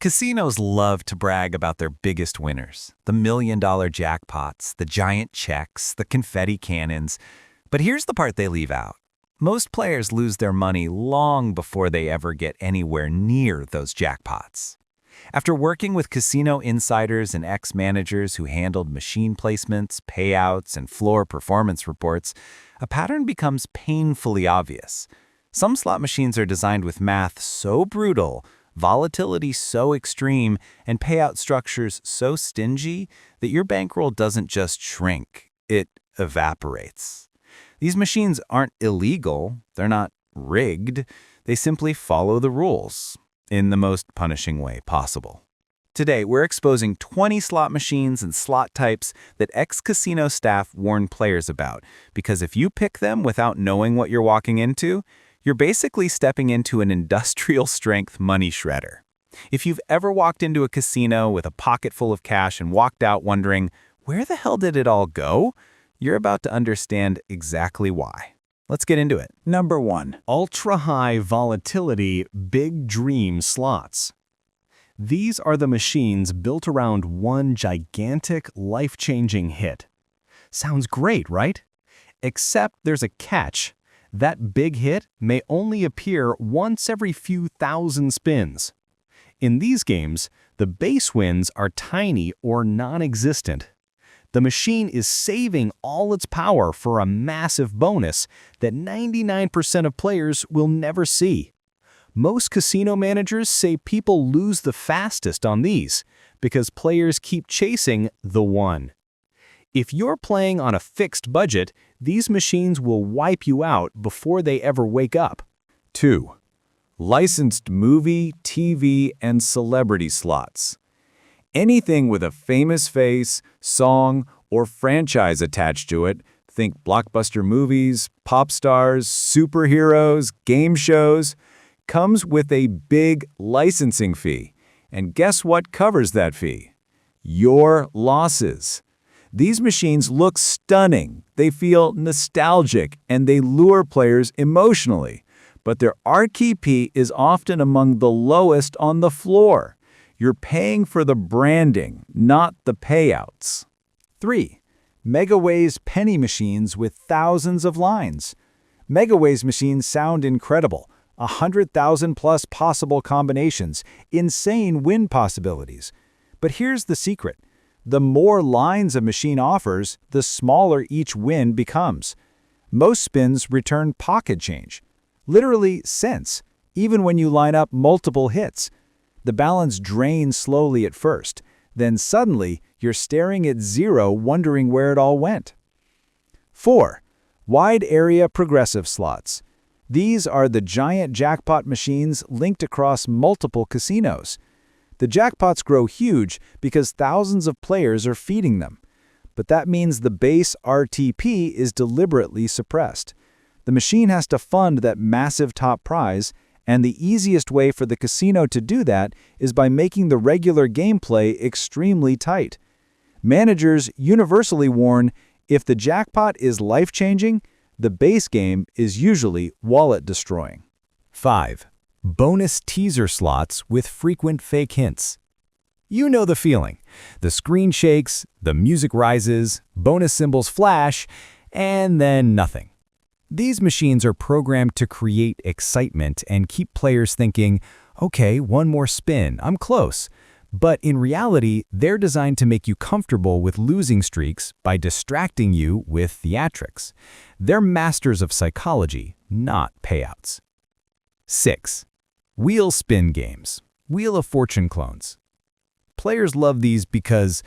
Casinos love to brag about their biggest winners, the million-dollar jackpots, the giant checks, the confetti cannons. But here's the part they leave out. Most players lose their money long before they ever get anywhere near those jackpots. After working with casino insiders and ex-managers who handled machine placements, payouts, and floor performance reports, a pattern becomes painfully obvious. Some slot machines are designed with math so brutal, volatility so extreme, and payout structures so stingy that your bankroll doesn't just shrink, it evaporates. These machines aren't illegal, they're not rigged, they simply follow the rules in the most punishing way possible. Today, we're exposing 20 slot machines and slot types that ex-casino staff warn players about, because if you pick them without knowing what you're walking into, you're basically stepping into an industrial-strength money shredder. If you've ever walked into a casino with a pocket full of cash and walked out wondering, where the hell did it all go? You're about to understand exactly why. Let's get into it. Number 1. Ultra-high volatility big dream slots. These are the machines built around one gigantic, life-changing hit. Sounds great, right? Except there's a catch. That big hit may only appear once every few thousand spins. In these games, the base wins are tiny or non-existent. The machine is saving all its power for a massive bonus that 99% of players will never see. Most casino managers say people lose the fastest on these because players keep chasing the one. If you're playing on a fixed budget, these machines will wipe you out before they ever wake up. 2. Licensed movie, TV, and celebrity slots. Anything with a famous face, song, or franchise attached to it, think blockbuster movies, pop stars, superheroes, game shows, comes with a big licensing fee. And guess what covers that fee? Your losses. These machines look stunning, they feel nostalgic, and they lure players emotionally. But their RTP is often among the lowest on the floor. You're paying for the branding, not the payouts. 3. Megaways penny machines with thousands of lines. Megaways machines sound incredible. 100,000 plus possible combinations, insane win possibilities. But here's the secret. The more lines a machine offers, the smaller each win becomes. Most spins return pocket change. Literally cents, even when you line up multiple hits. The balance drains slowly at first. Then suddenly, you're staring at zero wondering where it all went. 4. Wide area progressive slots. These are the giant jackpot machines linked across multiple casinos. The jackpots grow huge because thousands of players are feeding them. But that means the base RTP is deliberately suppressed. The machine has to fund that massive top prize, and the easiest way for the casino to do that is by making the regular gameplay extremely tight. Managers universally warn, if the jackpot is life-changing, the base game is usually wallet-destroying. 5. Bonus teaser slots with frequent fake hints. You know the feeling. The screen shakes, the music rises, bonus symbols flash, and then nothing. These machines are programmed to create excitement and keep players thinking, okay, one more spin, I'm close. But in reality, they're designed to make you comfortable with losing streaks by distracting you with theatrics. They're masters of psychology, not payouts. 6. Wheel spin games. Wheel of Fortune clones. Players love these because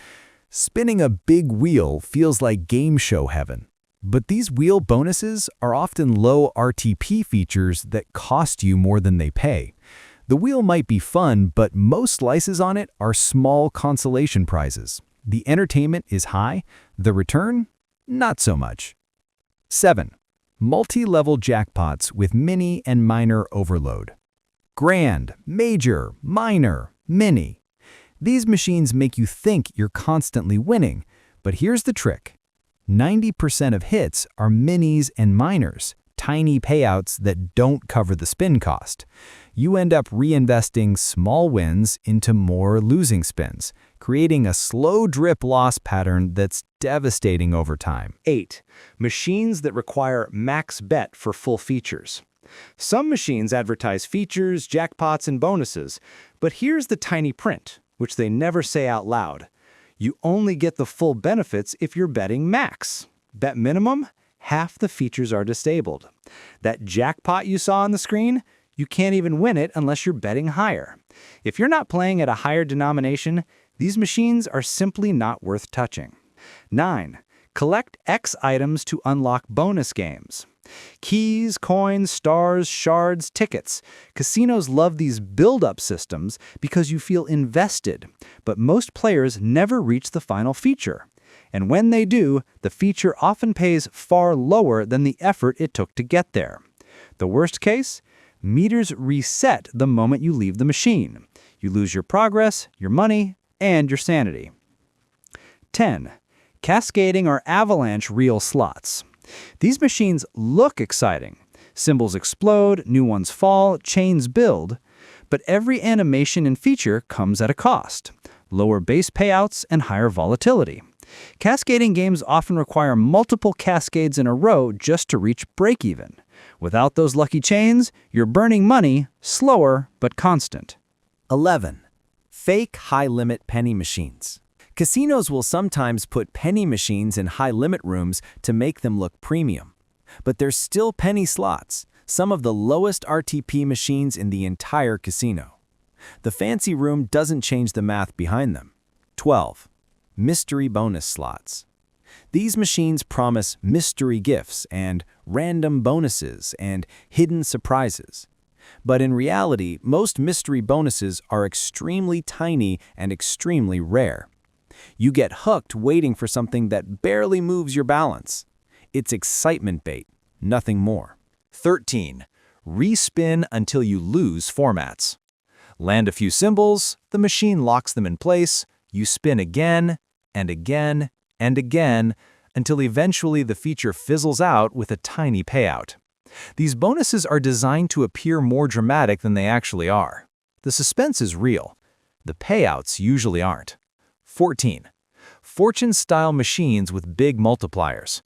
spinning a big wheel feels like game show heaven. But these wheel bonuses are often low RTP features that cost you more than they pay. The wheel might be fun, but most slices on it are small consolation prizes. The entertainment is high, the return, not so much. 7. Multi-level jackpots with mini and minor overload. Grand, major, minor, mini. These machines make you think you're constantly winning, but here's the trick. 90% of hits are minis and minors, tiny payouts that don't cover the spin cost. You end up reinvesting small wins into more losing spins, creating a slow drip loss pattern that's devastating over time. 8. Machines that require max bet for full features. Some machines advertise features, jackpots, and bonuses, but here's the tiny print, which they never say out loud. You only get the full benefits if you're betting max. Bet minimum, half the features are disabled. That jackpot you saw on the screen, you can't even win it unless you're betting higher. If you're not playing at a higher denomination, these machines are simply not worth touching. 9. Collect X items to unlock bonus games. Keys, coins, stars, shards, tickets. Casinos love these build-up systems because you feel invested, but most players never reach the final feature. And when they do, the feature often pays far lower than the effort it took to get there. The worst case? Meters reset the moment you leave the machine. You lose your progress, your money, and your sanity. 10. Cascading or avalanche reel slots. These machines look exciting. Symbols explode, new ones fall, chains build. But every animation and feature comes at a cost. Lower base payouts and higher volatility. Cascading games often require multiple cascades in a row just to reach break-even. Without those lucky chains, you're burning money, slower but constant. 11. Fake high-limit penny machines. Casinos will sometimes put penny machines in high-limit rooms to make them look premium. But they're still penny slots, some of the lowest RTP machines in the entire casino. The fancy room doesn't change the math behind them. 12. Mystery bonus slots. These machines promise mystery gifts and random bonuses and hidden surprises. But in reality, most mystery bonuses are extremely tiny and extremely rare. You get hooked waiting for something that barely moves your balance. It's excitement bait, nothing more. 13. Respin until you lose formats. Land a few symbols, the machine locks them in place, you spin again and again and again until eventually the feature fizzles out with a tiny payout. These bonuses are designed to appear more dramatic than they actually are. The suspense is real. The payouts usually aren't. 14. Fortune-style machines with big multipliers.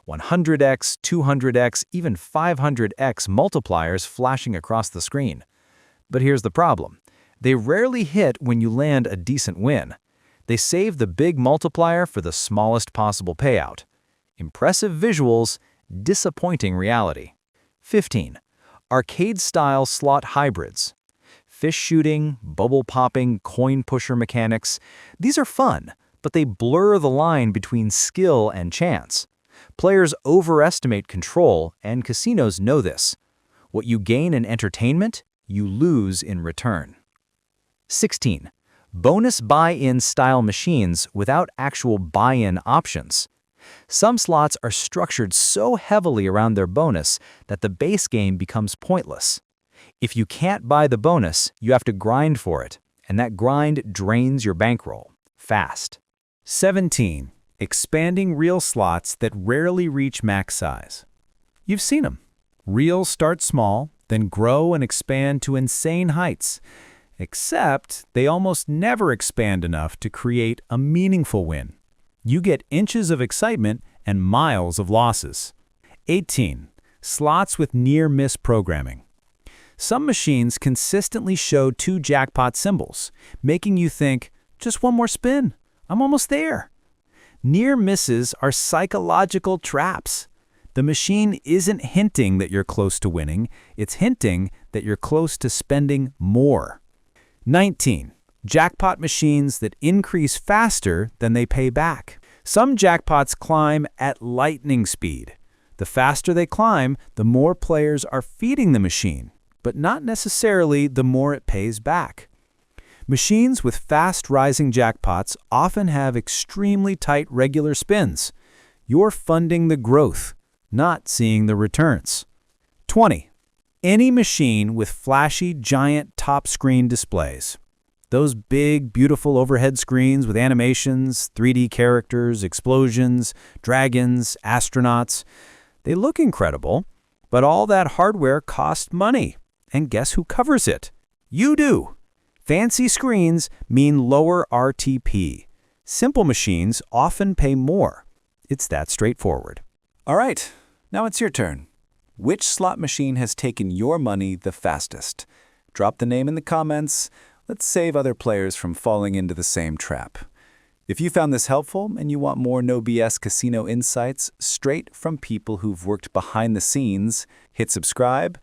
100x, 200x, even 500x multipliers flashing across the screen. But here's the problem. They rarely hit when you land a decent win. They save the big multiplier for the smallest possible payout. Impressive visuals, disappointing reality. 15. Arcade-style slot hybrids. Fish shooting, bubble popping, coin pusher mechanics. These are fun, but they blur the line between skill and chance. Players overestimate control, and casinos know this. What you gain in entertainment, you lose in return. 16. Bonus buy-in style machines without actual buy-in options. Some slots are structured so heavily around their bonus that the base game becomes pointless. If you can't buy the bonus, you have to grind for it, and that grind drains your bankroll fast. 17. Expanding reel slots that rarely reach max size. You've seen them. Reels start small, then grow and expand to insane heights. Except they almost never expand enough to create a meaningful win. You get inches of excitement and miles of losses. 18. Slots with near-miss programming. Some machines consistently show 2 jackpot symbols, making you think, just one more spin, I'm almost there. Near misses are psychological traps. The machine isn't hinting that you're close to winning, it's hinting that you're close to spending more. 19. Jackpot machines that increase faster than they pay back. Some jackpots climb at lightning speed. The faster they climb, the more players are feeding the machine, but not necessarily the more it pays back. Machines with fast rising jackpots often have extremely tight regular spins. You're funding the growth, not seeing the returns. 20. Any machine with flashy, giant top screen displays. Those big, beautiful overhead screens with animations, 3D characters, explosions, dragons, astronauts. They look incredible, but all that hardware costs money. And guess who covers it? You do! Fancy screens mean lower RTP. Simple machines often pay more. It's that straightforward. All right, now it's your turn. Which slot machine has taken your money the fastest? Drop the name in the comments. Let's save other players from falling into the same trap. If you found this helpful and you want more no BS casino insights straight from people who've worked behind the scenes, hit subscribe